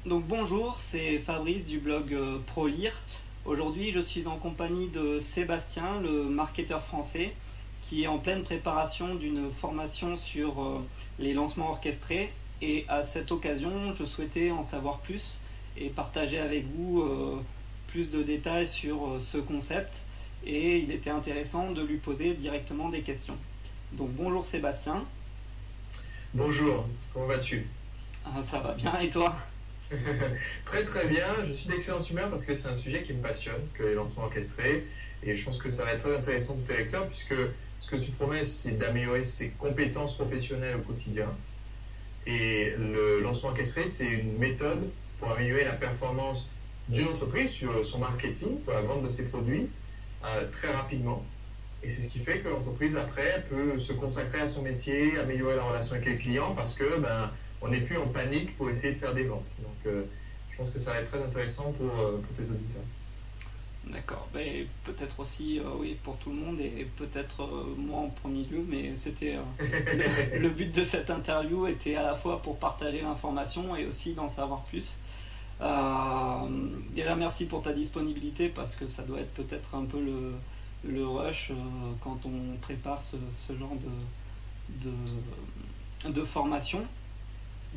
Donc bonjour, c'est Fabrice du blog ProLire. Aujourd'hui, je suis en compagnie de Sébastien, le marketeur français, qui est en pleine préparation d'une formation sur les lancements orchestrés. Et à cette occasion, je souhaitais en savoir plus et partager avec vous plus de détails sur ce concept. Et il était intéressant de lui poser directement des questions. Donc bonjour Sébastien. Bonjour, comment vas-tu? Ça va bien et toi? Très très bien, je suis d'excellente humeur parce que c'est un sujet qui me passionne, que les lancements orchestrés, et je pense que ça va être très intéressant pour tes lecteurs puisque ce que tu promets, c'est d'améliorer ses compétences professionnelles au quotidien. Et le lancement orchestré, c'est une méthode pour améliorer la performance d'une entreprise sur son marketing, pour la vente de ses produits, très rapidement. Et c'est ce qui fait que l'entreprise, après, peut se consacrer à son métier, améliorer la relation avec les clients parce que on n'est plus en panique pour essayer de faire des ventes. Donc, je pense que ça va être très intéressant pour tes auditeurs. D'accord, ben, peut-être aussi oui, pour tout le monde et peut-être moi en premier lieu, mais c'était le but de cette interview était à la fois pour partager l'information et aussi d'en savoir plus. Déjà merci pour ta disponibilité parce que ça doit être peut-être un peu le rush quand on prépare ce genre de formation.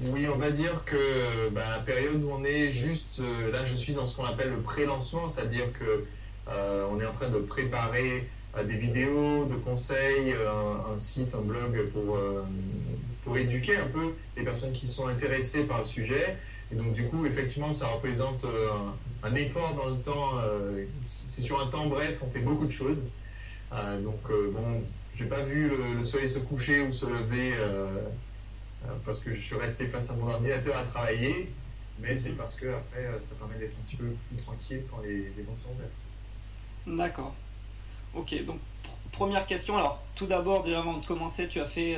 Oui, on va dire que la période où on est juste, là je suis dans ce qu'on appelle le pré-lancement, c'est-à-dire que on est en train de préparer des vidéos, de conseils, un site, un blog pour éduquer un peu les personnes qui sont intéressées par le sujet. Et donc du coup, effectivement, ça représente un effort dans le temps, c'est sur un temps bref, on fait beaucoup de choses. Bon, j'ai pas vu le soleil se coucher ou se lever parce que je suis resté face à mon ordinateur à travailler, mais c'est parce que après ça permet d'être un petit peu plus tranquille quand les ventes sont ouvertes. D'accord. Ok, donc première question. Alors tout d'abord, déjà avant de commencer, tu as fait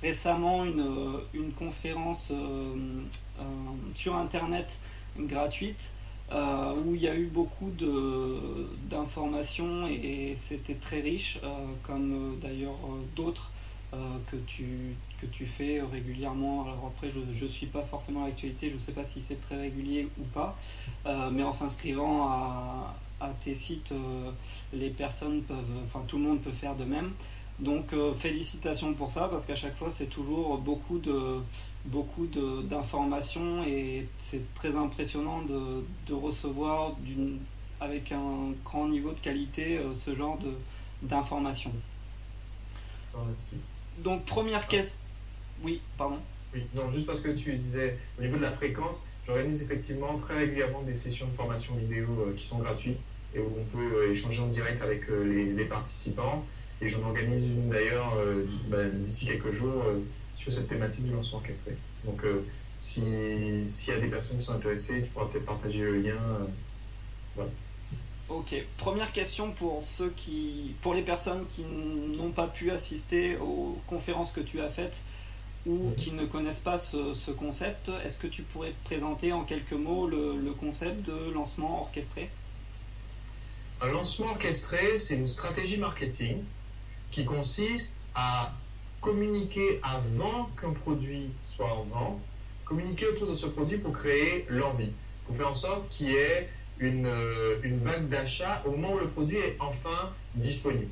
récemment une conférence sur Internet gratuite où il y a eu beaucoup d'informations et c'était très riche, comme d'ailleurs d'autres que tu fais régulièrement. Alors après, je ne suis pas forcément à l'actualité, je ne sais pas si c'est très régulier ou pas, mais en s'inscrivant à tes sites, les personnes peuvent, enfin tout le monde peut faire de même. Donc félicitations pour ça parce qu'à chaque fois c'est toujours beaucoup d'informations et c'est très impressionnant de recevoir avec un grand niveau de qualité ce genre d'informations. Merci. Donc première question. Oui, pardon. Oui, non, juste parce que tu disais au niveau de la fréquence, j'organise effectivement très régulièrement des sessions de formation vidéo qui sont gratuites et où on peut échanger en direct avec les participants. Et j'en organise une d'ailleurs d'ici quelques jours sur cette thématique du lancement orchestré. Donc s'il y a des personnes qui sont intéressées, tu pourras peut-être partager le lien. Voilà. Ok, première question pour les personnes qui n'ont pas pu assister aux conférences que tu as faites ou qui ne connaissent pas ce concept. Est-ce que tu pourrais te présenter en quelques mots le concept de lancement orchestré? Un lancement orchestré, c'est une stratégie marketing qui consiste à communiquer avant qu'un produit soit en vente, communiquer autour de ce produit pour créer l'envie, pour faire en sorte qu'il y ait une vague d'achat au moment où le produit est enfin disponible.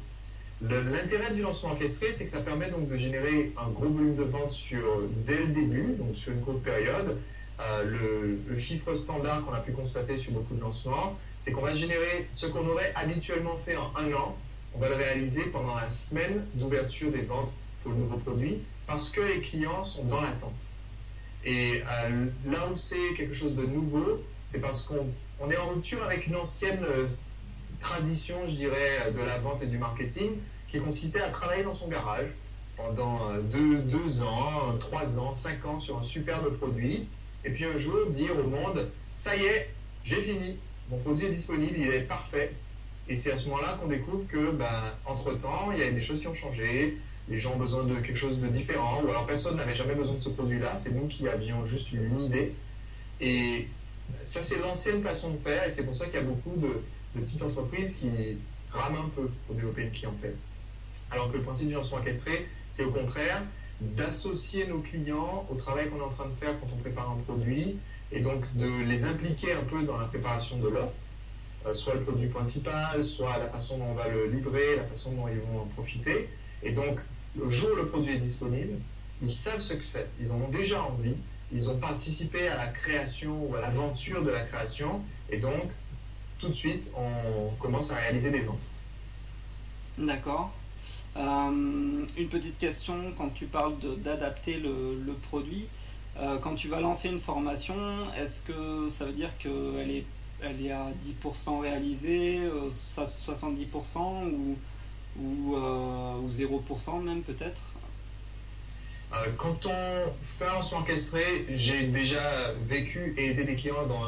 L'intérêt du lancement orchestré, c'est que ça permet donc de générer un gros volume de vente dès le début, donc sur une courte période. Le chiffre standard qu'on a pu constater sur beaucoup de lancements, c'est qu'on va générer ce qu'on aurait habituellement fait en un an, on va le réaliser pendant la semaine d'ouverture des ventes pour le nouveau produit, parce que les clients sont dans l'attente. Et là où c'est quelque chose de nouveau, c'est parce qu'on est en rupture avec une ancienne tradition, je dirais, de la vente et du marketing, qui consistait à travailler dans son garage pendant 2 ans, 3 ans, 5 ans sur un superbe produit, et puis un jour dire au monde, ça y est, j'ai fini, mon produit est disponible, il est parfait. Et c'est à ce moment-là qu'on découvre que, entre-temps, il y a des choses qui ont changé, les gens ont besoin de quelque chose de différent, ou alors personne n'avait jamais besoin de ce produit-là, c'est nous qui avions juste une idée. Et ça, c'est l'ancienne façon de faire, et c'est pour ça qu'il y a beaucoup de petites entreprises qui rament un peu pour développer une clientèle. Alors que le principe du lancement orchestré, c'est au contraire, d'associer nos clients au travail qu'on est en train de faire quand on prépare un produit et donc de les impliquer un peu dans la préparation de l'offre, soit le produit principal, soit la façon dont on va le livrer, la façon dont ils vont en profiter. Et donc, le jour où le produit est disponible, ils savent ce que c'est, ils en ont déjà envie, ils ont participé à la création ou à l'aventure de la création, et donc, tout de suite, on commence à réaliser des ventes. D'accord. Une petite question, quand tu parles d'adapter le produit, quand tu vas lancer une formation, est-ce que ça veut dire elle est à 10% réalisée, 70% ou 0% même peut-être? Quand on fait un lancement orchestré, j'ai déjà vécu et aidé des clients dans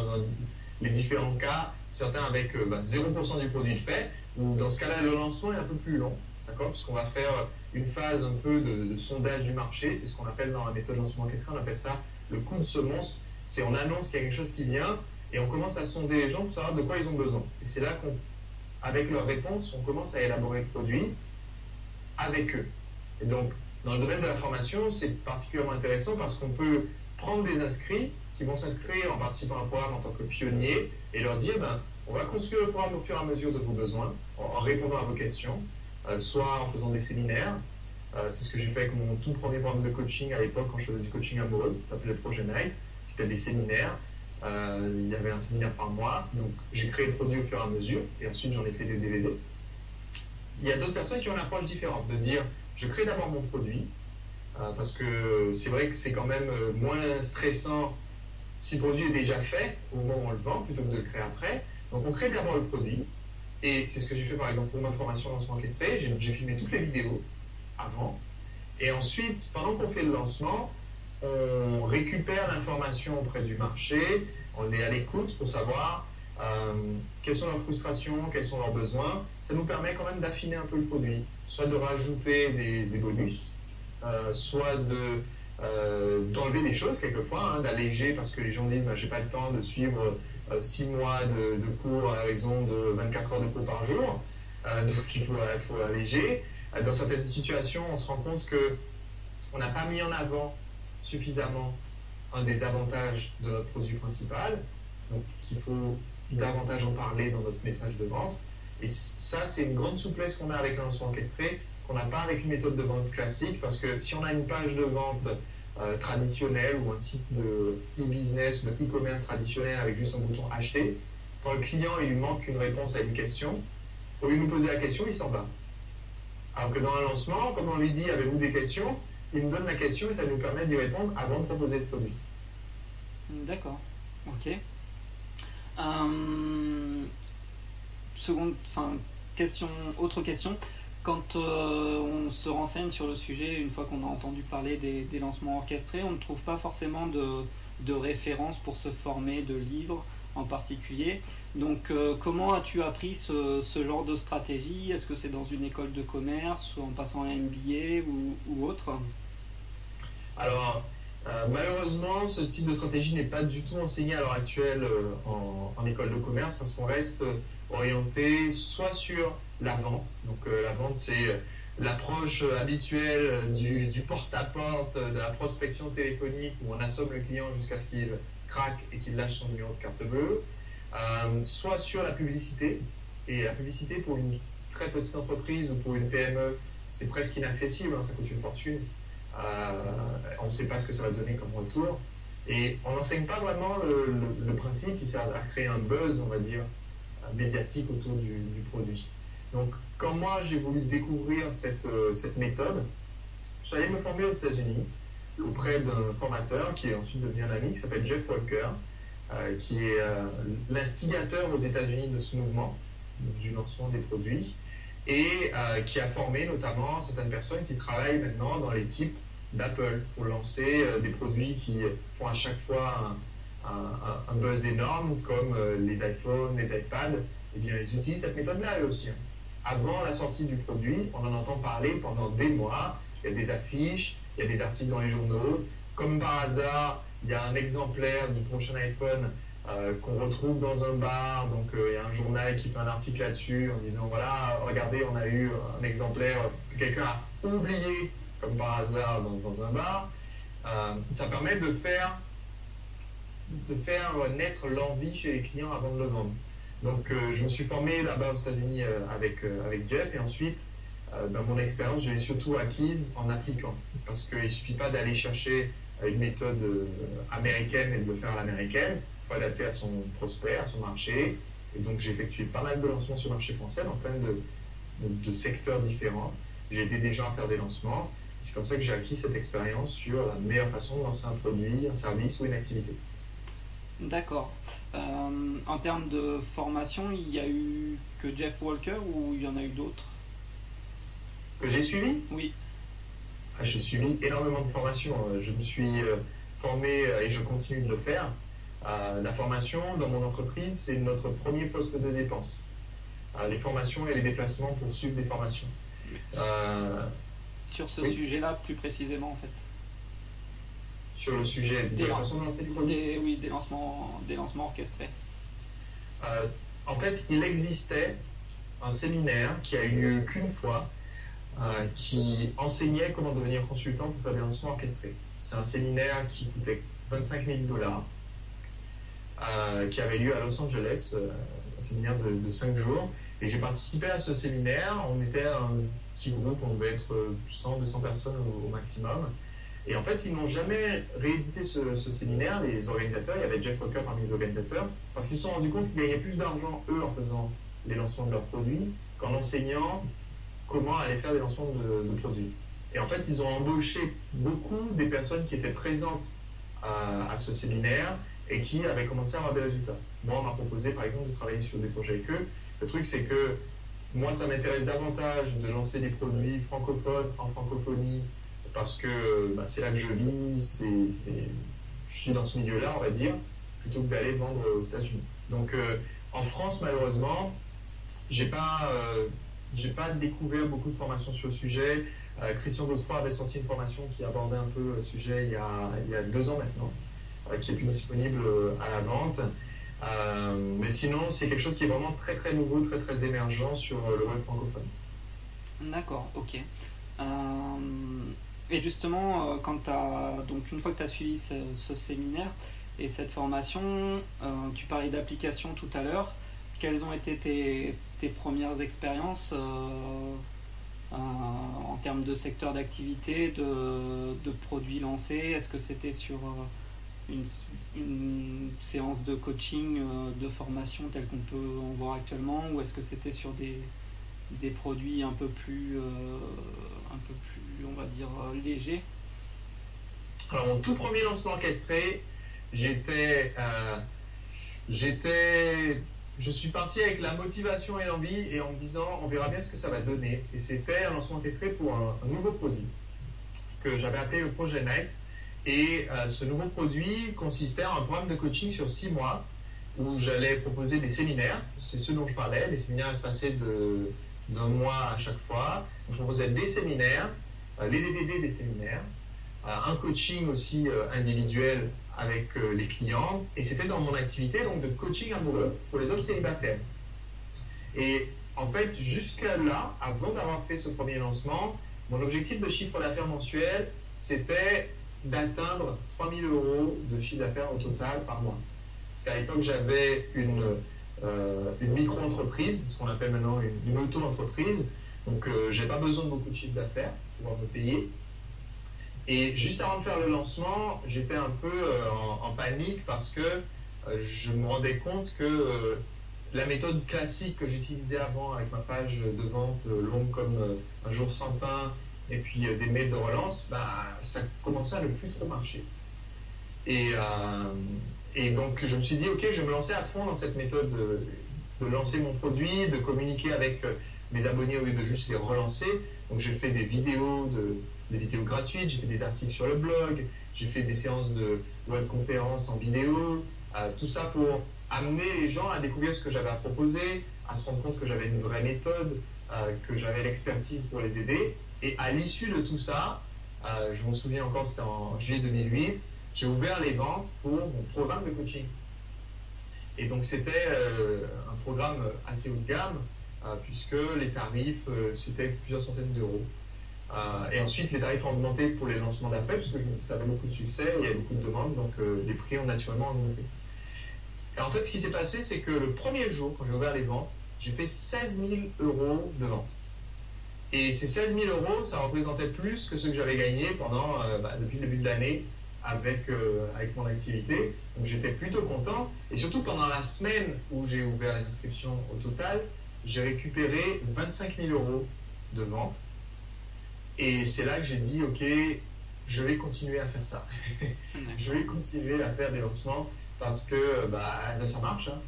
les différents cas, certains avec 0% du produit fait, ou dans ce cas-là, le lancement est un peu plus long, d'accord? Parce qu'on va faire une phase un peu de sondage du marché, c'est ce qu'on appelle dans la méthode lancement orchestré, on appelle ça le coup de semonce. C'est on annonce qu'il y a quelque chose qui vient et on commence à sonder les gens pour savoir de quoi ils ont besoin. Et c'est là qu'avec leurs réponses, on commence à élaborer le produit avec eux. Et donc, dans le domaine de la formation, c'est particulièrement intéressant parce qu'on peut prendre des inscrits qui vont s'inscrire en participant à un programme en tant que pionnier et leur dire on va construire le programme au fur et à mesure de vos besoins, en répondant à vos questions, soit en faisant des séminaires. C'est ce que j'ai fait avec mon tout premier programme de coaching à l'époque quand je faisais du coaching amoureux, ça s'appelait le Projet Night. C'était des séminaires, il y avait un séminaire par mois, donc j'ai créé le produit au fur et à mesure et ensuite j'en ai fait des DVD. Il y a d'autres personnes qui ont une approche différente, de dire je crée d'abord mon produit, parce que c'est vrai que c'est quand même moins stressant si le produit est déjà fait au moment où on le vend plutôt que de le créer après. Donc on crée d'abord le produit, et c'est ce que j'ai fait par exemple pour ma formation lancement orchestré, j'ai filmé toutes les vidéos avant, et ensuite pendant qu'on fait le lancement, on récupère l'information auprès du marché, on est à l'écoute pour savoir quelles sont leurs frustrations, quels sont leurs besoins. Ça nous permet quand même d'affiner un peu le produit, soit de rajouter des bonus, soit d'enlever des choses quelquefois, d'alléger parce que les gens disent j'ai pas le temps de suivre 6 mois de cours à raison de 24 heures de cours par jour, donc il faut alléger. Dans certaines situations, on se rend compte qu'on n'a pas mis en avant suffisamment un des avantages de notre produit principal, donc qu'il faut davantage en parler dans notre message de vente. Et ça, c'est une grande souplesse qu'on a avec le lancement orchestré, qu'on n'a pas avec une méthode de vente classique, parce que si on a une page de vente traditionnelle ou un site de e-business ou de e-commerce traditionnel avec juste un bouton acheter, quand le client il lui manque une réponse à une question, au lieu de nous poser la question, il s'en va. Alors que dans un lancement, comme on lui dit avez-vous des questions, il nous donne la question et ça nous permet d'y répondre avant de proposer le produit. D'accord, ok. Autre question. Quand on se renseigne sur le sujet, une fois qu'on a entendu parler des lancements orchestrés, on ne trouve pas forcément de références pour se former, de livres en particulier. Donc comment as-tu appris ce genre de stratégie? Est-ce que c'est dans une école de commerce, ou en passant un MBA ou autre? Alors, malheureusement, ce type de stratégie n'est pas du tout enseigné à l'heure actuelle en école de commerce parce qu'on reste orienté soit sur la vente. Donc la vente, c'est l'approche habituelle du porte-à-porte, de la prospection téléphonique où on assomme le client jusqu'à ce qu'il craque et qu'il lâche son numéro de carte bleue. Soit sur la publicité. Et la publicité pour une très petite entreprise ou pour une PME, c'est presque inaccessible, ça coûte une fortune. On ne sait pas ce que ça va donner comme retour. Et on n'enseigne pas vraiment le principe qui sert à créer un buzz, on va dire, médiatique autour du produit. Donc, quand moi j'ai voulu découvrir cette méthode, j'allais me former aux États-Unis auprès d'un formateur qui est ensuite devenu un ami, qui s'appelle Jeff Walker, qui est l'instigateur aux États-Unis de ce mouvement du lancement des produits et qui a formé notamment certaines personnes qui travaillent maintenant dans l'équipe d'Apple pour lancer des produits qui font à chaque fois un buzz énorme comme les iPhones, les iPads. Eh bien, ils utilisent cette méthode-là eux aussi. Avant la sortie du produit, on en entend parler pendant des mois. Il y a des affiches, il y a des articles dans les journaux. Comme par hasard, il y a un exemplaire du prochain iPhone qu'on retrouve dans un bar. Donc, il y a un journal qui fait un article là-dessus en disant voilà, regardez, on a eu un exemplaire que quelqu'un a oublié comme par hasard dans un bar, ça permet de faire naître l'envie chez les clients avant de le vendre. Donc je me suis formé là-bas aux États-Unis avec Jeff, et ensuite mon expérience, je l'ai surtout acquise en appliquant. Parce qu'il ne suffit pas d'aller chercher une méthode américaine et de le faire à l'américaine, il faut adapter à son prospect, à son marché. Et donc j'ai effectué pas mal de lancements sur le marché français dans plein de secteurs différents. J'ai aidé des gens à faire des lancements. C'est comme ça que j'ai acquis cette expérience sur la meilleure façon de lancer un produit, un service ou une activité. D'accord. En termes de formation, il y a eu que Jeff Walker ou il y en a eu d'autres? Que j'ai suivi? Oui. J'ai suivi énormément de formations. Je me suis formé et je continue de le faire. La formation dans mon entreprise, c'est notre premier poste de dépense. Les formations et les déplacements pour suivre des formations. Sur ce oui. sujet-là, plus précisément, en fait. Sur le sujet de la façon de lancer des produits? Oui, des lancements orchestrés. En fait, il existait un séminaire qui a eu lieu qu'une fois, qui enseignait comment devenir consultant pour faire des lancements orchestrés. C'est un séminaire qui coûtait $25,000, qui avait lieu à Los Angeles, un séminaire de 5 jours. Et j'ai participé à ce séminaire. On était un petit groupe, on devait être 100-200 personnes au maximum. Et en fait, ils n'ont jamais réédité ce séminaire, les organisateurs. Il y avait Jeff Walker parmi les organisateurs, parce qu'ils se sont rendus compte qu'ils gagnaient plus d'argent, eux, en faisant les lancements de leurs produits, qu'en enseignant comment aller faire des lancements de produits. Et en fait, ils ont embauché beaucoup des personnes qui étaient présentes à ce séminaire et qui avaient commencé à avoir des résultats. Moi, on m'a proposé, par exemple, de travailler sur des projets avec eux. Le truc, c'est que moi, ça m'intéresse davantage de lancer des produits francophones en francophonie, parce que c'est là que je vis, je suis dans ce milieu-là, on va dire, plutôt que d'aller vendre aux États-Unis. Donc, en France, malheureusement, j'ai pas découvert beaucoup de formations sur le sujet. Christian Godefroy avait sorti une formation qui abordait un peu le sujet il y a 2 ans maintenant, qui est plus disponible à la vente. Mais sinon, c'est quelque chose qui est vraiment très très nouveau, très très émergent sur le web francophone. D'accord, ok. Et justement, donc une fois que tu as suivi ce séminaire et cette formation, tu parlais d'application tout à l'heure. Quelles ont été tes premières expériences en termes de secteur d'activité, de produits lancés? Est-ce que c'était sur une séance de coaching, de formation telle qu'on peut en voir actuellement, ou est-ce que c'était sur des produits un peu plus, on va dire, légers? Alors, mon tout premier lancement orchestré, je suis parti avec la motivation et l'envie et en me disant on verra bien ce que ça va donner. Et c'était un lancement orchestré pour un nouveau produit que j'avais appelé le Projet Night. Et ce nouveau produit consistait en un programme de coaching sur 6 mois où j'allais proposer des séminaires. C'est ce dont je parlais. Les séminaires se passaient d'un mois à chaque fois. Donc, je proposais des séminaires, les DVD des séminaires, un coaching aussi individuel avec les clients, et c'était dans mon activité donc de coaching amoureux pour les hommes célibataires. Et en fait, jusqu'à là, avant d'avoir fait ce premier lancement, mon objectif de chiffre d'affaires mensuel, c'était d'atteindre 3 000 € de chiffre d'affaires au total par mois. Parce qu'à l'époque, j'avais une micro-entreprise, ce qu'on appelle maintenant une auto-entreprise, donc j'ai pas besoin de beaucoup de chiffre d'affaires pour pouvoir me payer. Et juste avant de faire le lancement, j'étais un peu en panique parce que je me rendais compte que la méthode classique que j'utilisais avant avec ma page de vente longue comme un jour sans pain et puis des mails de relance, ça commençait à ne plus trop marcher. Et donc je me suis dit, ok, je vais me lancer à fond dans cette méthode de lancer mon produit, de communiquer avec mes abonnés au lieu de juste les relancer. Donc j'ai fait des vidéos gratuites, j'ai fait des articles sur le blog, j'ai fait des séances de webconférences en vidéo, tout ça pour amener les gens à découvrir ce que j'avais à proposer, à se rendre compte que j'avais une vraie méthode, que j'avais l'expertise pour les aider. Et à l'issue de tout ça, je me souviens encore, c'était en juillet 2008, j'ai ouvert les ventes pour mon programme de coaching. Et donc c'était un programme assez haut de gamme, puisque les tarifs, c'était plusieurs centaines d'euros. Et ensuite, les tarifs ont augmenté pour les lancements d'après, puisque ça avait beaucoup de succès, il y avait beaucoup de demandes, donc les prix ont naturellement augmenté. Et en fait, ce qui s'est passé, c'est que le premier jour, quand j'ai ouvert les ventes, j'ai fait 16 000 euros de vente. Et ces 16 000 euros, ça représentait plus que ce que j'avais gagné depuis le début de l'année avec mon activité. Donc j'étais plutôt content. Et surtout, pendant la semaine où j'ai ouvert l'inscription au total, j'ai récupéré 25 000 euros de vente. Et c'est là que j'ai dit, OK, je vais continuer à faire ça. Je vais continuer à faire des lancements parce que ça marche. Hein.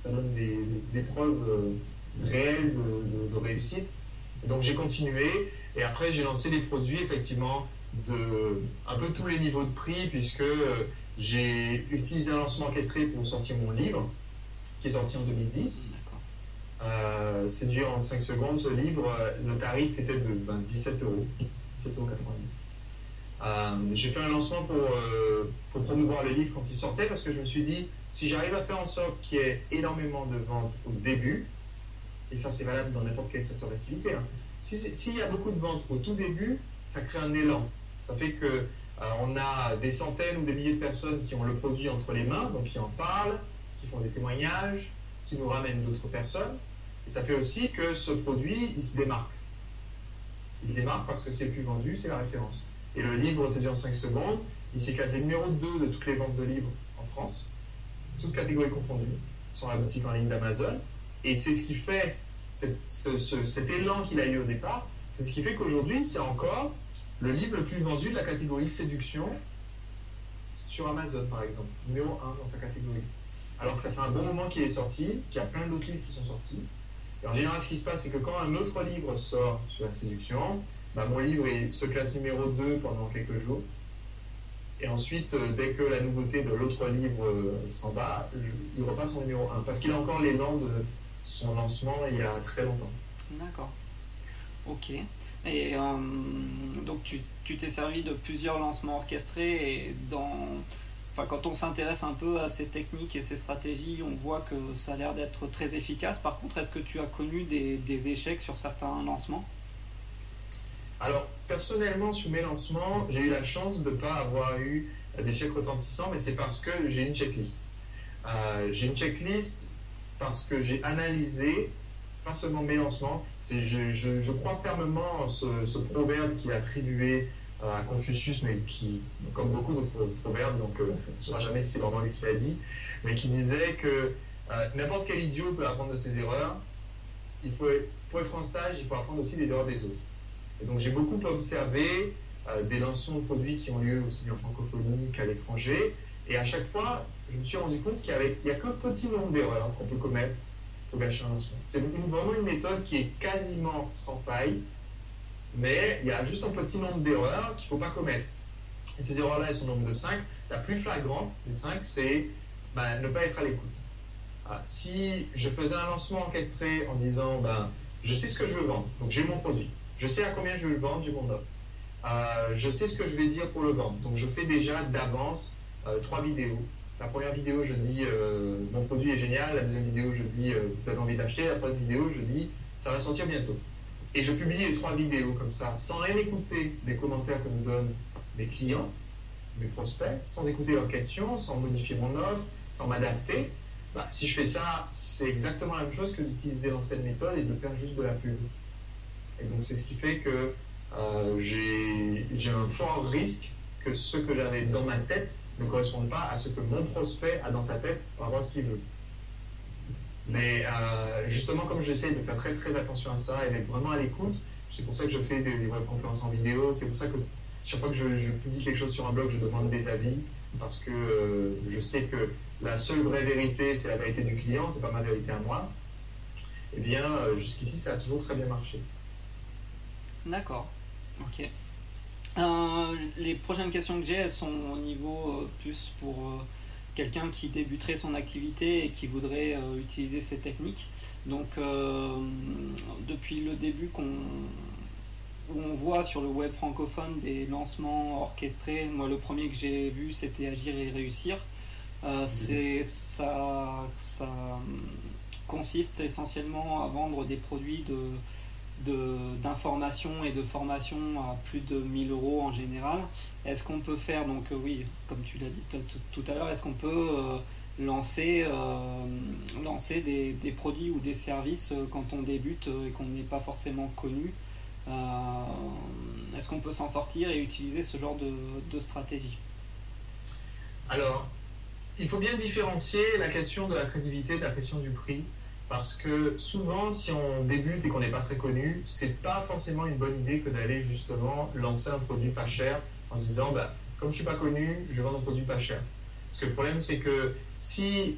Ça donne des preuves réelles de réussite. Et donc j'ai continué et après j'ai lancé des produits effectivement de un peu tous les niveaux de prix puisque j'ai utilisé un lancement orchestré pour sortir mon livre qui est sorti en 2010. C'est dû en 5 secondes ce livre. Le tarif était de 17 euros, 17,90 €. J'ai fait un lancement pour promouvoir le livre quand il sortait parce que je me suis dit si j'arrive à faire en sorte qu'il y ait énormément de ventes au début, et ça c'est valable dans n'importe quel secteur d'activité, hein. S'il y a beaucoup de ventes au tout début, ça crée un élan. Ça fait que on a des centaines ou des milliers de personnes qui ont le produit entre les mains, donc qui en parlent, qui font des témoignages, qui nous ramènent d'autres personnes. Et ça fait aussi que ce produit, il se démarque. Il démarque parce que c'est le plus vendu, c'est la référence. Et le livre, c'est dû en 5 secondes. Il s'est classé numéro 2 de toutes les ventes de livres en France, toutes catégories confondues, sur la boutique en ligne d'Amazon. Et c'est ce qui fait cet élan qu'il a eu au départ, c'est ce qui fait qu'aujourd'hui, c'est encore le livre le plus vendu de la catégorie séduction sur Amazon, par exemple, numéro 1 dans sa catégorie. Alors que ça fait un bon moment qu'il est sorti, qu'il y a plein d'autres livres qui sont sortis. Et en général, ce qui se passe, c'est que quand un autre livre sort sur la séduction, mon livre se classe numéro 2 pendant quelques jours. Et ensuite, dès que la nouveauté de l'autre livre s'en va, il repasse en numéro 1. Parce qu'il a encore l'élan de son lancement il y a très longtemps. D'accord. Ok. Et donc tu t'es servi de plusieurs lancements orchestrés et quand on s'intéresse un peu à ces techniques et ces stratégies, on voit que ça a l'air d'être très efficace. Par contre, est-ce que tu as connu des échecs sur certains lancements ? Alors, personnellement, sur mes lancements, j'ai eu la chance de ne pas avoir eu d'échecs retentissants, mais c'est parce que j'ai une checklist. J'ai une checklist parce que j'ai analysé, pas seulement mes lancements, je crois fermement en ce proverbe qui est attribué à Confucius, mais qui, comme beaucoup d'autres proverbes, donc je ne saurais jamais si c'est vraiment lui qui l'a dit, mais qui disait que n'importe quel idiot peut apprendre de ses erreurs. Pour être en sage, il faut apprendre aussi des erreurs des autres. Et donc j'ai beaucoup observé des lancements de produits qui ont lieu aussi bien en francophonie qu'à l'étranger, et à chaque fois, je me suis rendu compte qu'il n'y a qu'un petit nombre d'erreurs qu'on peut commettre pour gâcher un lancement. C'est vraiment une méthode qui est quasiment sans faille, mais il y a juste un petit nombre d'erreurs qu'il ne faut pas commettre. Et ces erreurs-là, elles sont au nombre de 5. La plus flagrante des 5, c'est ne pas être à l'écoute. Si je faisais un lancement orchestré en disant je sais ce que je veux vendre, donc j'ai mon produit, je sais à combien je veux le vendre, j'ai mon offre, je sais ce que je vais dire pour le vendre, donc je fais déjà d'avance 3 vidéos. La première vidéo, je dis mon produit est génial, la deuxième vidéo, je dis vous avez envie d'acheter, la troisième vidéo, je dis ça va sortir bientôt. Et je publie les 3 vidéos comme ça, sans rien écouter des commentaires que me donnent mes clients, mes prospects, sans écouter leurs questions, sans modifier mon offre, sans m'adapter. Si je fais ça, c'est exactement la même chose que d'utiliser l'ancienne méthode et de faire juste de la pub. Et donc c'est ce qui fait que j'ai un fort risque que ce que j'avais dans ma tête ne corresponde pas à ce que mon prospect a dans sa tête par rapport à ce qu'il veut. Mais justement, comme j'essaie de faire très très attention à ça et d'être vraiment à l'écoute, c'est pour ça que je fais des webconférences en vidéo, c'est pour ça que chaque fois que je publie quelque chose sur un blog, je demande des avis, parce que je sais que la seule vraie vérité, c'est la vérité du client, c'est pas ma vérité à moi. Eh bien, jusqu'ici, ça a toujours très bien marché. D'accord, ok. Les prochaines questions que j'ai, elles sont au niveau plus pour quelqu'un qui débuterait son activité et qui voudrait utiliser ces techniques. Donc, depuis le début où on voit sur le web francophone des lancements orchestrés, moi le premier que j'ai vu c'était Agir et réussir. Ça consiste essentiellement à vendre des produits d'information et de formation à plus de 1000 euros en général. Est-ce qu'on peut faire, donc oui, comme tu l'as dit tout à l'heure, est-ce qu'on peut lancer des produits ou des services quand on débute et qu'on n'est pas forcément connu? Est-ce qu'on peut s'en sortir et utiliser ce genre de stratégie? Alors, il faut bien différencier la question de la crédibilité de la question du prix, parce que souvent, si on débute et qu'on n'est pas très connu, c'est pas forcément une bonne idée que d'aller justement lancer un produit pas cher en disant, comme je suis pas connu, je vends un produit pas cher. Parce que le problème, c'est que si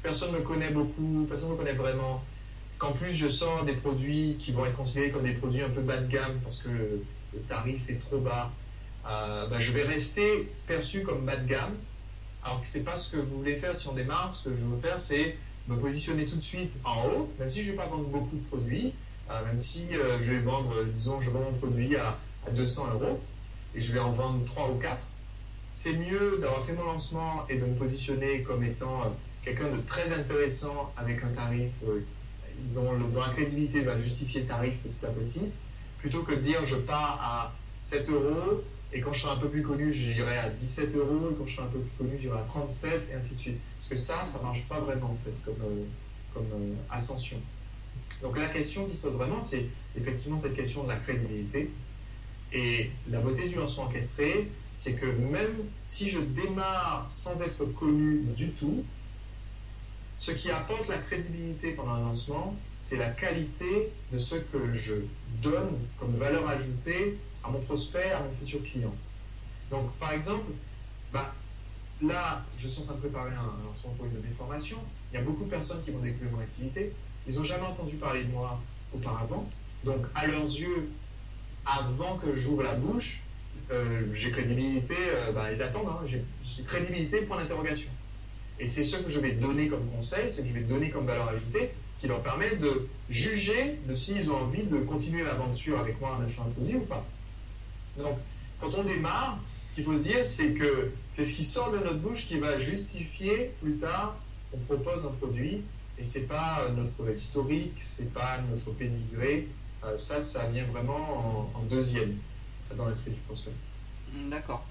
personne ne me connaît beaucoup, personne ne me connaît vraiment, qu'en plus je sors des produits qui vont être considérés comme des produits un peu bas de gamme parce que le tarif est trop bas, je vais rester perçu comme bas de gamme, alors que c'est pas ce que vous voulez faire si on démarre. Ce que je veux faire, c'est me positionner tout de suite en haut, même si je vais pas vendre beaucoup de produits, même si je vais vendre, disons, je vends mon produit à 200 euros et je vais en vendre 3 ou 4. C'est mieux d'avoir fait mon lancement et de me positionner comme étant quelqu'un de très intéressant avec un tarif dont la crédibilité va justifier le tarif petit à petit, plutôt que de dire je pars à 7 euros et quand je serai un peu plus connu, j'irai à 17 euros et quand je serai un peu plus connu, j'irai à 37 et ainsi de suite. Parce que ça marche pas vraiment en fait comme ascension. Donc la question qui se pose vraiment, c'est effectivement cette question de la crédibilité. Et la beauté du lancement orchestré, c'est que même si je démarre sans être connu du tout, ce qui apporte la crédibilité pendant un lancement, c'est la qualité de ce que je donne comme valeur ajoutée à mon prospect, à mon futur client. Donc, par exemple, là, je suis en train de préparer un lancement pour une de mes formations. Il y a beaucoup de personnes qui vont découvrir mon activité. Ils n'ont jamais entendu parler de moi auparavant. Donc, à leurs yeux, avant que j'ouvre la bouche, j'ai crédibilité, ils attendent, j'ai crédibilité, point d'interrogation. Et c'est ce que je vais donner comme conseil, ce que je vais donner comme valeur ajoutée, qui leur permet de juger de s'ils ont envie de continuer l'aventure avec moi en achetant un produit ou pas. Donc, quand on démarre, ce qu'il faut se dire, c'est que c'est ce qui sort de notre bouche qui va justifier plus tard qu'on propose un produit, et c'est pas notre historique, c'est pas notre pédigré, ça vient vraiment en deuxième dans l'esprit du prospect. D'accord.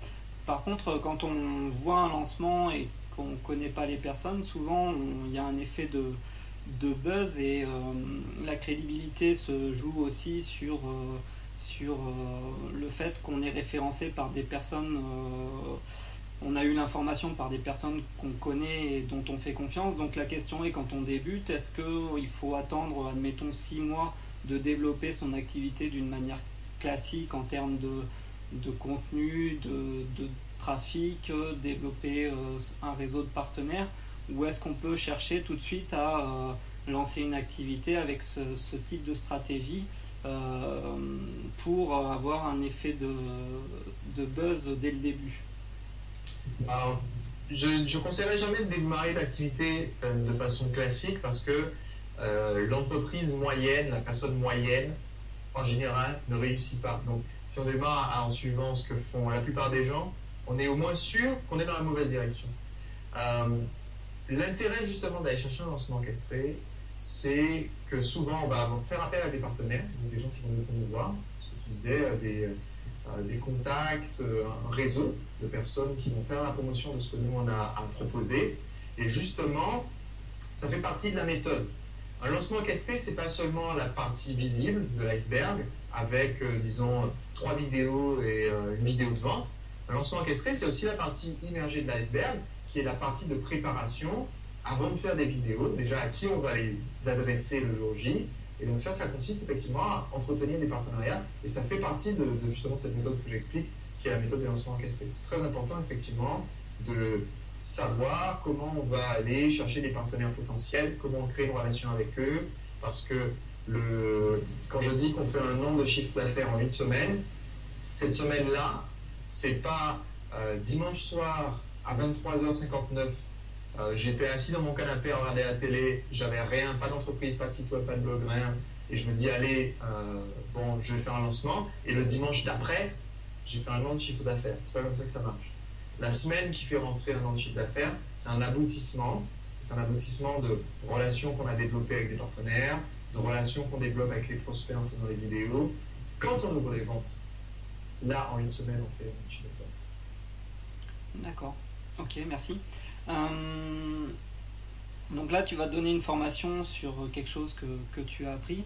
Par contre, quand on voit un lancement et qu'on ne connaît pas les personnes, souvent il y a un effet de buzz et la crédibilité se joue aussi sur le fait qu'on est référencé par des personnes, on a eu l'information par des personnes qu'on connaît et dont on fait confiance. Donc la question est, quand on débute, est-ce qu'il faut attendre, admettons, 6 mois de développer son activité d'une manière classique en termes de contenu, de trafic, développer un réseau de partenaires, ou est-ce qu'on peut chercher tout de suite à lancer une activité avec ce type de stratégie pour avoir un effet de buzz dès le début? Alors, je ne conseillerais jamais de démarrer l'activité de façon classique parce que l'entreprise moyenne, la personne moyenne, en général, ne réussit pas. Donc, si on démarre en suivant ce que font la plupart des gens, on est au moins sûr qu'on est dans la mauvaise direction. L'intérêt justement d'aller chercher un lancement orchestré, c'est que souvent on va faire appel à des partenaires, des gens qui vont nous voir, ce que tu disais, des contacts, un réseau de personnes qui vont faire la promotion de ce que nous on a à proposer. Et justement, ça fait partie de la méthode. Un lancement orchestré, c'est pas seulement la partie visible de l'iceberg avec, disons, 3 vidéos et une vidéo de vente. Un lancement orchestré, c'est aussi la partie immergée de l'iceberg, qui est la partie de préparation avant de faire des vidéos, déjà à qui on va les adresser le jour J. Et donc ça consiste effectivement à entretenir des partenariats, et ça fait partie de justement cette méthode que j'explique, qui est la méthode des lancements orchestrés. C'est très important effectivement de savoir comment on va aller chercher des partenaires potentiels, comment on crée une relation avec eux, parce que quand je dis qu'on fait un nombre de chiffres d'affaires en 8 semaines, cette semaine-là, c'est pas dimanche soir à 23h59, j'étais assis dans mon canapé à regarder la télé, j'avais rien, pas d'entreprise, pas de site web, pas de blog, rien, et je me dis allez, je vais faire un lancement, et le dimanche d'après, j'ai fait un an de chiffre d'affaires. C'est pas comme ça que ça marche. La semaine qui fait rentrer un an de chiffre d'affaires, c'est un aboutissement de relations qu'on a développées avec des partenaires, de relations qu'on développe avec les prospects en faisant les vidéos. Quand on ouvre les ventes, là, en une semaine, on fait un chiffre d'affaires. D'accord. Ok, merci. Donc là, tu vas donner une formation sur quelque chose que tu as appris.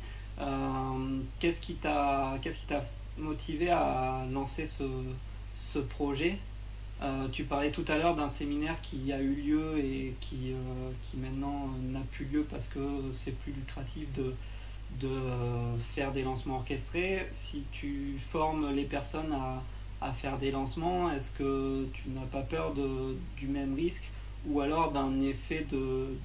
Qu'est-ce qui t'a motivé à lancer ce projet? Tu parlais tout à l'heure d'un séminaire qui a eu lieu et qui maintenant n'a plus lieu parce que c'est plus lucratif de faire des lancements orchestrés. Si tu formes les personnes à faire des lancements, est-ce que tu n'as pas peur du même risque ou alors d'un effet de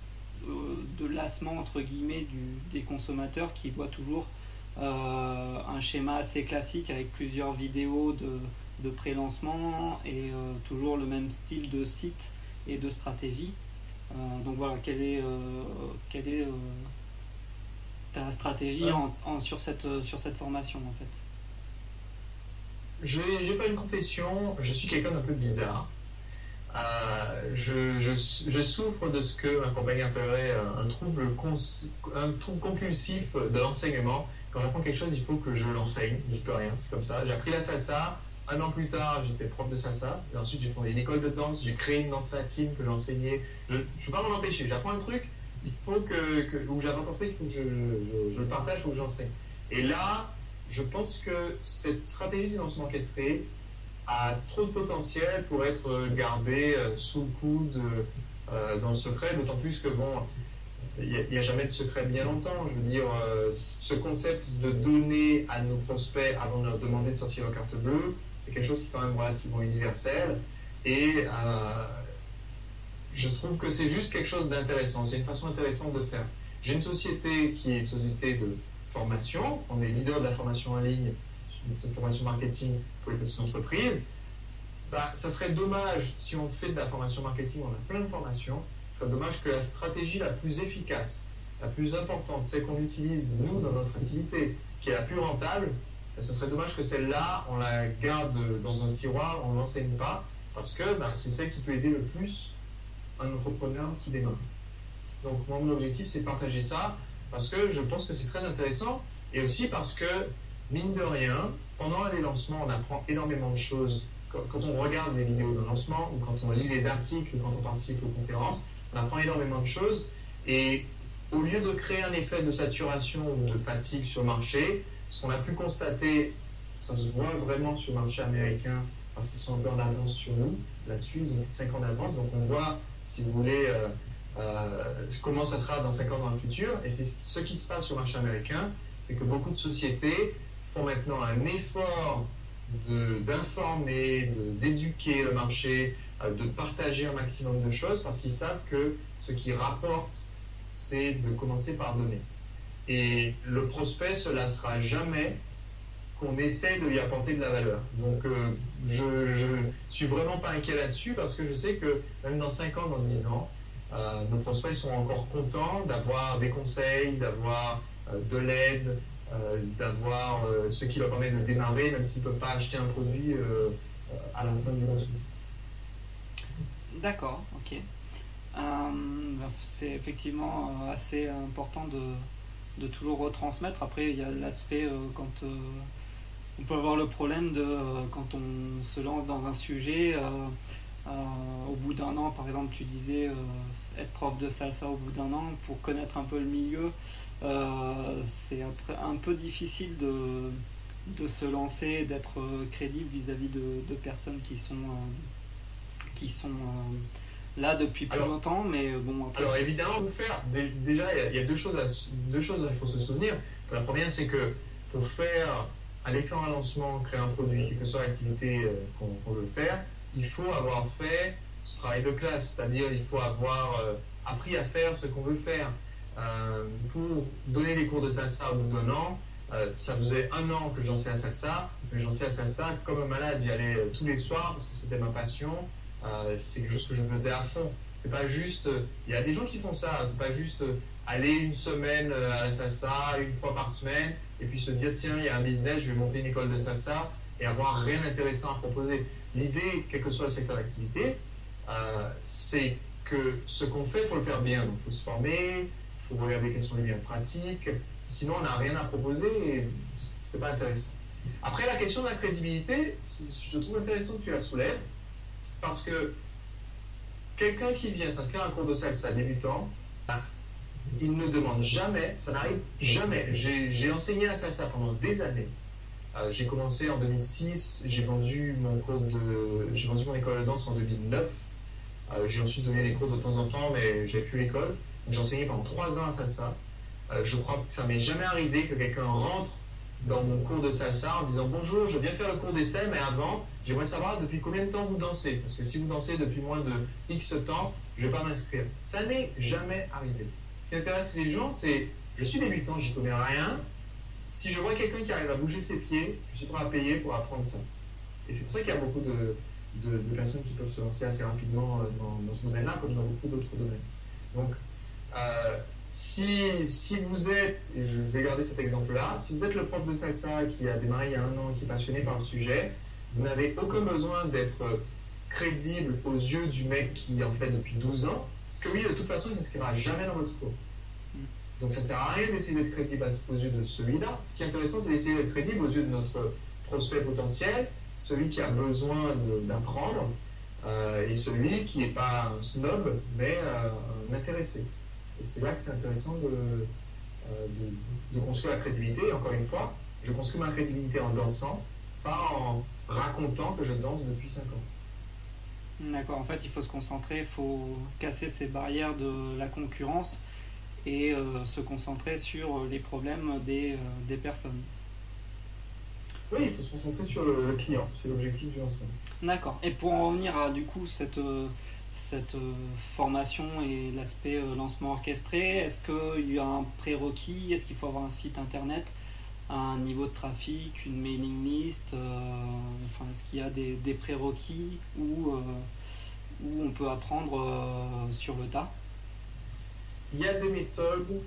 lassement entre guillemets des consommateurs qui voient toujours un schéma assez classique avec plusieurs vidéos de pré-lancement et toujours le même style de site et de stratégie. Donc voilà, quelle est ta stratégie sur cette formation en fait? J'ai pas une confession, je suis quelqu'un d'un peu bizarre. Je souffre de ce que ma compagnie appellerait un trouble compulsif de l'enseignement. Quand j'apprends quelque chose, il faut que je l'enseigne. Je peux rien, c'est comme ça. J'ai appris la salsa. Un an plus tard, j'étais prof de salsa. Et ensuite, j'ai fondé une école de danse. J'ai créé une danse latine que j'enseignais. Je ne peux pas m'en empêcher. J'apprends un truc, il faut ou j'apprends un truc, il faut que je le partage, il faut que j'enseigne. Et là, je pense que cette stratégie de lancement orchestré a trop de potentiel pour être gardée sous le coude, dans le secret, d'autant plus que bon, il n'y a jamais de secret bien longtemps. Je veux dire, ce concept de donner à nos prospects avant de leur demander de sortir leur carte bleue, c'est quelque chose qui est quand même relativement universel. Et je trouve que c'est juste quelque chose d'intéressant. C'est une façon intéressante de faire. J'ai une société qui est une société de formation. On est leader de la formation en ligne, de formation marketing pour les petites entreprises. Ça serait dommage si on fait de la formation marketing, on a plein de formations. C'est dommage que la stratégie la plus efficace, la plus importante, celle qu'on utilise nous dans notre activité, qui est la plus rentable, ce serait dommage que celle-là, on la garde dans un tiroir, on ne l'enseigne pas, parce que c'est celle qui peut aider le plus un entrepreneur qui démarre. Donc moi, mon objectif, c'est de partager ça, parce que je pense que c'est très intéressant, et aussi parce que, mine de rien, pendant les lancements, on apprend énormément de choses. Quand on regarde les vidéos de lancement, ou quand on lit les articles, ou quand on participe aux conférences, on apprend énormément de choses. Et au lieu de créer un effet de saturation ou de fatigue sur le marché, ce qu'on a pu constater, ça se voit vraiment sur le marché américain, parce qu'ils sont un peu en avance sur nous, là-dessus, ils ont 5 ans d'avance, donc on voit, si vous voulez, comment ça sera dans 5 ans dans le futur. Et c'est ce qui se passe sur le marché américain, c'est que beaucoup de sociétés font maintenant un effort d'informer, d'éduquer le marché, de partager un maximum de choses, parce qu'ils savent que ce qui rapporte, c'est de commencer par donner. Et le prospect se lassera jamais qu'on essaye de lui apporter de la valeur. Donc je suis vraiment pas inquiet là-dessus, parce que je sais que même dans 5 ans, dans 10 ans, nos prospects sont encore contents d'avoir des conseils, d'avoir de l'aide, d'avoir ce qui leur permet de démarrer, même s'ils ne peuvent pas acheter un produit à la fin du lancement. D'accord, ok. C'est effectivement assez important de toujours retransmettre. Après, il y a l'aspect quand on peut avoir le problème de quand on se lance dans un sujet, au bout d'un an, par exemple, tu disais être prof de salsa au bout d'un an, pour connaître un peu le milieu, c'est un peu difficile de se lancer, d'être crédible vis-à-vis de personnes qui sont là depuis plus longtemps, mais bon. Après, alors évidemment, déjà, il y a deux choses dont il faut se souvenir. La première, c'est que pour aller faire un lancement, créer un produit, quelle que soit l'activité qu'on veut faire, il faut avoir fait ce travail de classe, c'est-à-dire il faut avoir appris à faire ce qu'on veut faire. Pour donner les cours de salsa au bout d'un an, ça faisait 1 an que je dansais à salsa, mais je dansais à salsa comme un malade, j'y allais tous les soirs parce que c'était ma passion, c'est quelque chose que je faisais à fond. C'est pas juste, il y a des gens qui font ça, c'est pas juste aller une semaine à la salsa, 1 fois par semaine, et puis se dire tiens, il y a un business, je vais monter une école de salsa et avoir rien d'intéressant à proposer. L'idée, quel que soit le secteur d'activité, c'est que ce qu'on fait, il faut le faire bien. Donc il faut se former, il faut regarder quelles sont les meilleures pratiques, Sinon, on n'a rien à proposer et c'est pas intéressant. Après, la question de la crédibilité, je trouve intéressant que tu la soulèves, parce que quelqu'un qui vient s'inscrire à un cours de salsa débutant, il ne demande jamais, ça n'arrive jamais. J'ai enseigné la salsa pendant des années. J'ai commencé en 2006, j'ai vendu mon école de danse en 2009. J'ai ensuite donné des cours de temps en temps, mais j'avais plus l'école. J'ai enseigné pendant 3 ans à salsa. Je crois que ça m'est jamais arrivé que quelqu'un rentre dans mon cours de salsa en disant bonjour, je viens faire le cours d'essai, mais avant, j'aimerais savoir depuis combien de temps vous dansez. Parce que si vous dansez depuis moins de X temps, je ne vais pas m'inscrire. Ça n'est jamais arrivé. Ce qui intéresse les gens, c'est je suis débutant, j'y connais rien. Si je vois quelqu'un qui arrive à bouger ses pieds, je suis prêt à payer pour apprendre ça. Et c'est pour ça qu'il y a beaucoup de personnes qui peuvent se lancer assez rapidement dans ce domaine-là, comme dans beaucoup d'autres domaines. Donc, si vous êtes, et je vais garder cet exemple-là, si vous êtes le prof de salsa qui a démarré il y a 1 an, qui est passionné par le sujet, vous n'avez aucun besoin d'être crédible aux yeux du mec qui en fait depuis 12 ans, parce que lui, de toute façon, il ne s'inscrira jamais dans votre cours. Donc ça ne sert à rien d'essayer d'être crédible aux yeux de celui-là. Ce qui est intéressant, c'est d'essayer d'être crédible aux yeux de notre prospect potentiel, celui qui a besoin d'apprendre, et celui qui n'est pas un snob, mais un intéressé. Et c'est là que c'est intéressant de construire la crédibilité. Et encore une fois, je construis ma crédibilité en dansant, pas en racontant que je danse depuis 5 ans. D'accord, en fait, il faut se concentrer, il faut casser ces barrières de la concurrence et se concentrer sur les problèmes des personnes. Oui, il faut se concentrer sur le client, c'est l'objectif du lancement. D'accord, et pour en revenir à du coup cette formation et l'aspect lancement orchestré, est-ce qu'il y a un prérequis, est-ce qu'il faut avoir un site internet, un niveau de trafic, une mailing list, est-ce qu'il y a des prérequis où on peut apprendre sur le tas? Il y a des méthodes,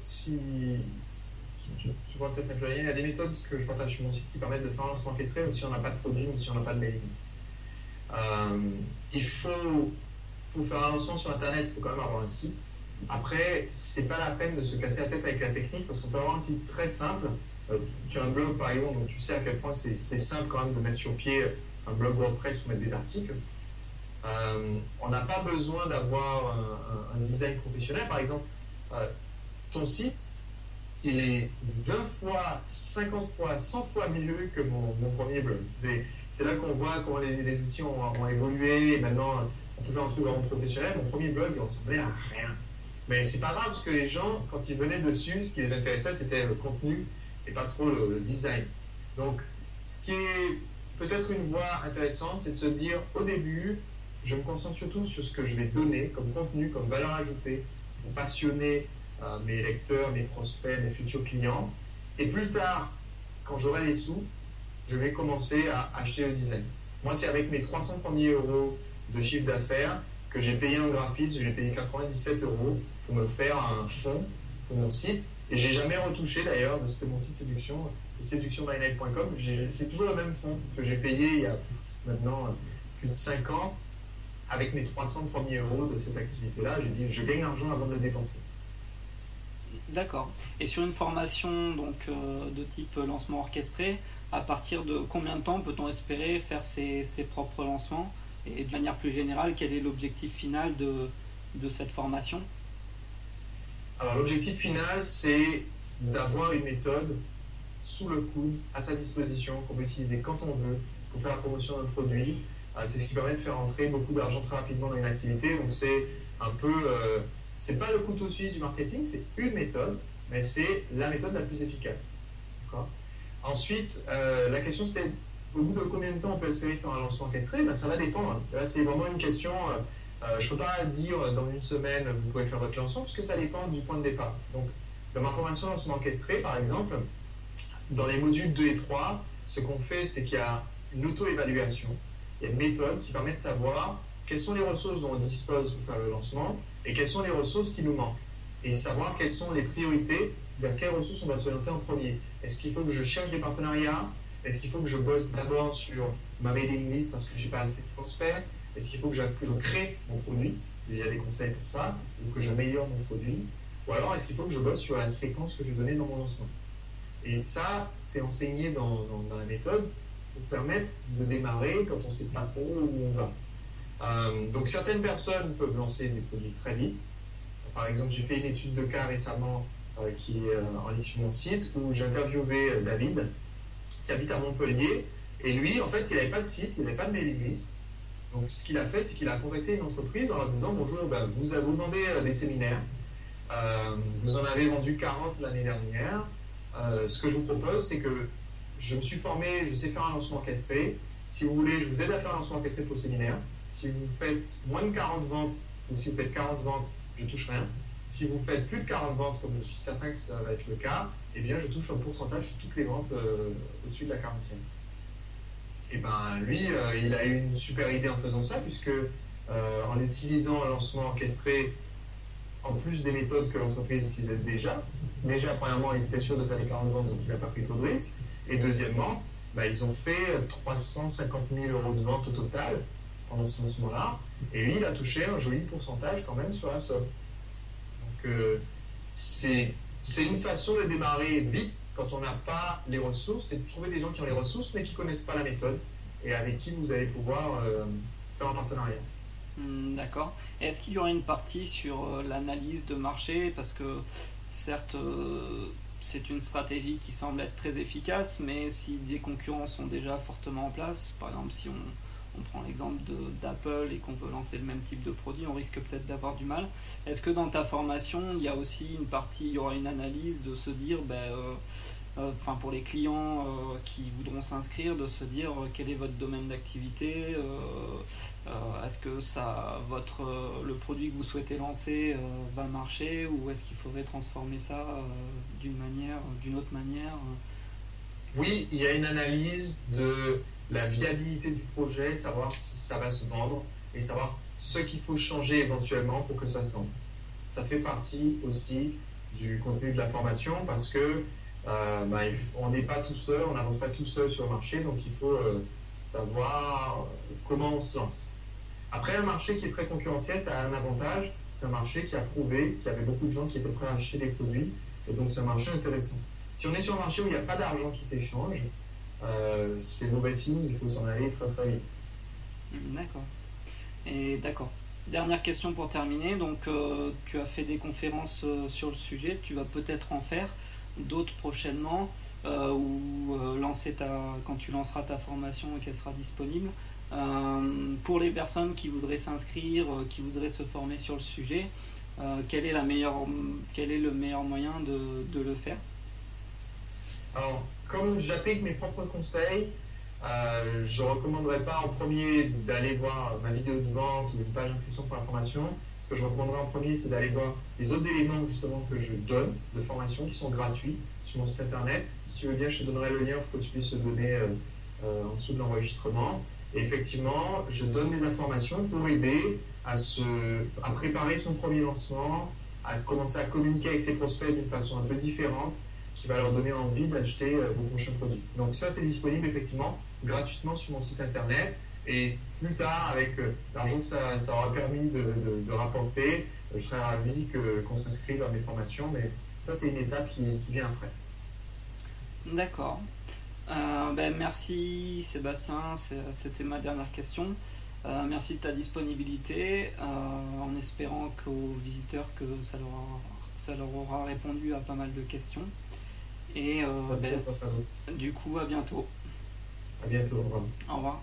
tu pourras peut-être mettre le lien, il y a des méthodes que je partage sur mon site qui permettent de faire un lancement orchestré même si on n'a pas de produit, même si on n'a pas de mailing list. Pour faire un lancement sur internet, il faut quand même avoir un site. Après, c'est pas la peine de se casser la tête avec la technique parce qu'on peut avoir un site très simple. Tu as un blog par exemple, donc tu sais à quel point c'est simple quand même de mettre sur pied un blog WordPress pour mettre des articles. On n'a pas besoin d'avoir un design professionnel. Par exemple, ton site, il est 20 fois, 50 fois, 100 fois mieux que mon premier blog. C'est là qu'on voit comment les outils ont évolué et maintenant on peut faire un truc vraiment professionnel. Mon premier blog, il ressemblait à rien. Mais c'est pas grave parce que les gens, quand ils venaient dessus, ce qui les intéressait, c'était le contenu et pas trop le design. Donc, ce qui est peut-être une voie intéressante, c'est de se dire au début, je me concentre surtout sur ce que je vais donner comme contenu, comme valeur ajoutée pour passionner mes lecteurs, mes prospects, mes futurs clients. Et plus tard, quand j'aurai les sous, je vais commencer à acheter le design. Moi, c'est avec mes 300 premiers euros de chiffre d'affaires que j'ai payé un graphiste, j'ai payé 97 euros pour me faire un fond pour mon site. Et j'ai jamais retouché d'ailleurs, c'était mon site séduction, séductionbynight.com. C'est toujours le même fond que j'ai payé il y a maintenant plus de 5 ans avec mes 300 premiers euros de cette activité-là. J'ai dit, je gagne l'argent avant de le dépenser. D'accord. Et sur une formation donc, de type lancement orchestré, à partir de combien de temps peut-on espérer faire ses propres lancements? Et de manière plus générale, quel est l'objectif final de cette formation? Alors l'objectif final, c'est d'avoir une méthode sous le coude, à sa disposition, qu'on peut utiliser quand on veut pour faire la promotion d'un produit. C'est ce qui permet de faire entrer beaucoup d'argent très rapidement dans une activité. Donc c'est un peu, c'est pas le couteau suisse du marketing, c'est une méthode, mais c'est la méthode la plus efficace. D'accord ? Ensuite, la question c'était au bout de combien de temps on peut espérer faire un lancement orchestré? Ça va dépendre. Là, c'est vraiment une question. Je ne peux pas dire dans une semaine vous pouvez faire votre lancement puisque ça dépend du point de départ. Donc, dans ma formation lancement orchestré, par exemple, dans les modules 2 et 3, ce qu'on fait, c'est qu'il y a une auto-évaluation. Il y a une méthode qui permet de savoir quelles sont les ressources dont on dispose pour faire le lancement et quelles sont les ressources qui nous manquent. Et savoir quelles sont les priorités, vers quelles ressources on va s'orienter en premier. Est-ce qu'il faut que je cherche des partenariats? Est-ce qu'il faut que je bosse d'abord sur ma mailing list parce que je n'ai pas assez de prospects? Est-ce qu'il faut que je crée mon produit? Il y a des conseils pour ça, ou que j'améliore mon produit. Ou alors est-ce qu'il faut que je bosse sur la séquence que je donnais dans mon lancement? Et ça, c'est enseigné dans la méthode pour permettre de démarrer quand on ne sait pas trop où on va. Donc certaines personnes peuvent lancer des produits très vite. Par exemple, j'ai fait une étude de cas récemment qui est en ligne sur mon site où j'ai interviewé David qui habite à Montpellier et lui, en fait, il n'avait pas de site, il n'avait pas de mailing list. Donc ce qu'il a fait, c'est qu'il a contacté une entreprise en leur disant bonjour, vous vendez des séminaires, vous en avez vendu 40 l'année dernière. Ce que je vous propose, c'est que je me suis formé, je sais faire un lancement orchestré. Si vous voulez, je vous aide à faire un lancement orchestré pour le séminaire. Si vous faites moins de 40 ventes, ou si vous faites 40 ventes, je ne touche rien. Si vous faites plus de 40 ventes, comme je suis certain que ça va être le cas, eh bien, je touche un pourcentage sur toutes les ventes au-dessus de la 40e. Et ben, lui, il a eu une super idée en faisant ça, puisque en utilisant un lancement orchestré, en plus des méthodes que l'entreprise utilisait déjà, premièrement, ils étaient sûrs de faire les 40 ventes, donc il n'a pas pris trop de risques. Et deuxièmement, ils ont fait 350 000 euros de vente au total pendant ce lancement-là. Et lui, il a touché un joli pourcentage quand même sur la somme. Donc, c'est une façon de démarrer vite quand on n'a pas les ressources, c'est de trouver des gens qui ont les ressources mais qui ne connaissent pas la méthode et avec qui vous allez pouvoir faire un partenariat. D'accord. Est-ce qu'il y aura une partie sur l'analyse de marché? Parce que certes, c'est une stratégie qui semble être très efficace, mais si des concurrents sont déjà fortement en place, par exemple si on prend l'exemple d'Apple et qu'on veut lancer le même type de produit, on risque peut-être d'avoir du mal. Est-ce que dans ta formation, il y a aussi une partie, il y aura une analyse de se dire, pour les clients qui voudront s'inscrire, de se dire quel est votre domaine d'activité, est-ce que le produit que vous souhaitez lancer va marcher, ou est-ce qu'il faudrait transformer ça d'une autre manière? Oui, il y a une analyse de la viabilité du projet, savoir si ça va se vendre et savoir ce qu'il faut changer éventuellement pour que ça se vende. Ça fait partie aussi du contenu de la formation parce que on n'est pas tout seul, on n'avance pas tout seul sur le marché, donc il faut savoir comment on se lance. Après, un marché qui est très concurrentiel, ça a un avantage, c'est un marché qui a prouvé qu'il y avait beaucoup de gens qui étaient prêts à acheter des produits, et donc c'est un marché intéressant. Si on est sur un marché où il n'y a pas d'argent qui s'échange, c'est mauvais signe, il faut s'en aller très très vite. D'accord. Et d'accord. Dernière question pour terminer. Donc, tu as fait des conférences sur le sujet. Tu vas peut-être en faire d'autres prochainement quand tu lanceras ta formation et qu'elle sera disponible. Pour les personnes qui voudraient s'inscrire, qui voudraient se former sur le sujet, quel est le meilleur moyen de le faire? Alors, comme j'applique mes propres conseils, je ne recommanderais pas en premier d'aller voir ma vidéo de vente ou une page d'inscription pour la formation. Ce que je recommanderais en premier, c'est d'aller voir les autres éléments justement que je donne de formation qui sont gratuits sur mon site internet. Si tu veux bien, je te donnerai le lien pour que tu puisses le donner en dessous de l'enregistrement. Et effectivement, je donne des informations pour aider à préparer son premier lancement, à commencer à communiquer avec ses prospects d'une façon un peu différente, qui va leur donner envie d'acheter vos prochains produits. Donc ça, c'est disponible effectivement gratuitement sur mon site internet. Et plus tard, avec l'argent que ça aura permis de rapporter, je serai ravi qu'on s'inscrive à mes formations. Mais ça, c'est une étape qui vient après. D'accord. Merci Sébastien, c'était ma dernière question. Merci de ta disponibilité, en espérant qu'aux visiteurs que ça leur aura répondu à pas mal de questions. Et Merci à toi, Fabrice. du coup, à bientôt. À bientôt, au revoir. Au revoir.